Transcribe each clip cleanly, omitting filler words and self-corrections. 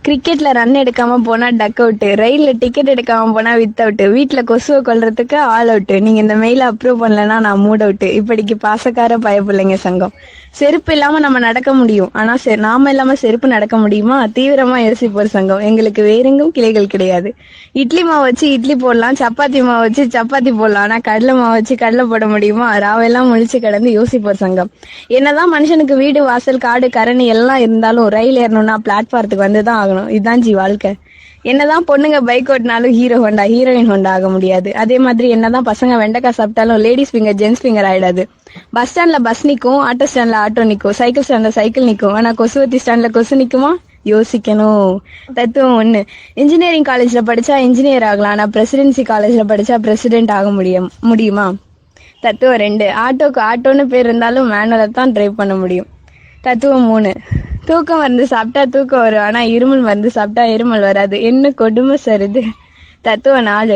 கிரிக்கெட்ல ரன் எடுக்காம போனா டக் அவுட், ரயில்ல டிக்கெட் எடுக்காம போனா வித் அவுட், வீட்டுல கொசுவை கொல்றதுக்கு ஆல் அவுட், நீங்க இந்த மெயில அப்ரூவ் பண்ணலன்னா நான் மூட் அவுட். இப்படிக்கு பாசக்கார பயப்பிள்ளைங்க சங்கம். செருப்பு இல்லாம நம்ம நடக்க முடியும், ஆனா நாம இல்லாம செருப்பு நடக்க முடியுமா? தீவிரமா யோசிப்போர் சங்கம். எங்களுக்கு வேறெங்கும் கிளைகள் கிடையாது. இட்லி மாவு வச்சு இட்லி போடலாம், சப்பாத்தி மாவு வச்சு சப்பாத்தி போடலாம், ஆனா கடலை மாவு வச்சு கடலை போட முடியுமா? ராவெல்லாம் முழிச்சு கிடந்து யோசிப்போர் சங்கம். என்னதான் மனுஷனுக்கு வீடு வாசல் காடு கரணி எல்லாம் இருந்தாலும் ரயில் ஏறணும்னா பிளாட்பாரத்துக்கு வந்துதான் ஆகணும். இதுதான் ஜி வாழ்க்கை. என்னதான் பொண்ணுங்க பைக் ஓட்டினாலும் ஹீரோ ஹோண்டா ஹீரோயின் ஹோண்டா ஆக முடியாது. அதே மாதிரி என்னதான் பசங்க வெண்டைக்காய் சாப்பிட்டாலும் லேடிஸ் ஃபிங்கர் ஜென்ஸ் ஃபிங்கர் ஆயிடாது. பஸ் ஸ்டாண்ட்ல பஸ் நிக்கும், ஆட்டோ ஸ்டாண்ட்ல ஆட்டோ நிக்கும், சைக்கிள் ஸ்டாண்ட்ல சைக்கிள் நிக்கும், ஆனா கொசுவத்தி ஸ்டாண்ட்ல கொசு நிக்குமா? யோசிக்கணும். தத்துவம் ஒண்ணு. இன்ஜினியரிங் காலேஜ்ல படிச்சா இன்ஜினியர் ஆகலாம், ஆனா பிரசிடென்சி காலேஜ்ல படிச்சா பிரசிடென்ட் ஆக முடியுமா? தத்துவம் 2. ஆட்டோக்கு ஆட்டோன்னு பேர் இருந்தாலும் மேனுவலை தான் டிரைவ் பண்ண முடியும். தத்துவம் 3. தூக்கம் மருந்து சாப்பிட்டா தூக்கம் வரும், ஆனா இருமல் மருந்து சாப்பிட்டா இருமல் வராது. என்ன கொடுமை சார் இது. தத்துவம் 4.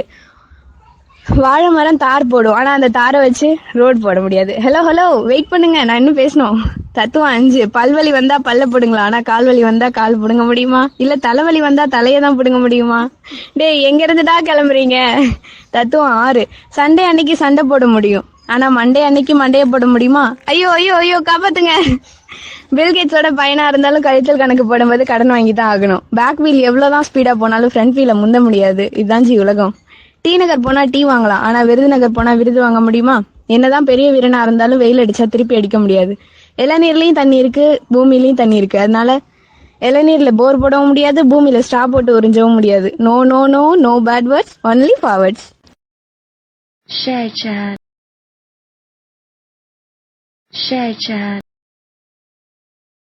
வாழை மரம் தார் போடும், ஆனா அந்த தாரை வச்சு ரோடு போட முடியாது. ஹலோ ஹலோ வெயிட் பண்ணுங்க, நான் இன்னும் பேசணும். தத்துவம் 5. பல்வலி வந்தா பல்ல போடுங்களா, ஆனா கால்வலி வந்தா கால் புடுங்க முடியுமா? இல்ல தலைவலி வந்தா தலையை தான் புடுங்க முடியுமா? டேய் எங்க இருந்துடா கிளம்புறீங்க? தத்துவம் 6. சண்டே அன்னைக்கு சண்டை போட முடியும், ஆனா மண்டே அன்னைக்கு மண்டையை போட முடியுமா? ஐயோ ஐயோ ஐயோ காப்பாத்துங்க. பில்கேட்ஸோட பையனா இருந்தாலும் கழித்தல் கணக்கு போடும்போது கடன் வாங்கி தான் ஆகணும். பேக் வீல் எவ்வளவுதான் ஸ்பீடா போனாலும் ஃப்ரண்ட் வீல முந்த முடியாது. இதுதான் ஜி உலகம். டி நகர் போனா டீ வாங்கலாம், ஆனா விருதுநகர் போனா விருது வாங்க முடியுமா? என்னதான் பெரிய வீரனா இருந்தாலும் வெயில் அடிச்சா திருப்பி அடிக்க முடியாது. இளநீர்லயும் தண்ணி இருக்கு, பூமியிலயும் தண்ணி இருக்கு. அதனால இளநீர்ல போர் போடவும் முடியாது, பூமியில ஸ்ட்ரா போட்டு உறிஞ்சவும் முடியாது. No no no no bad words, only forwards. Share chat.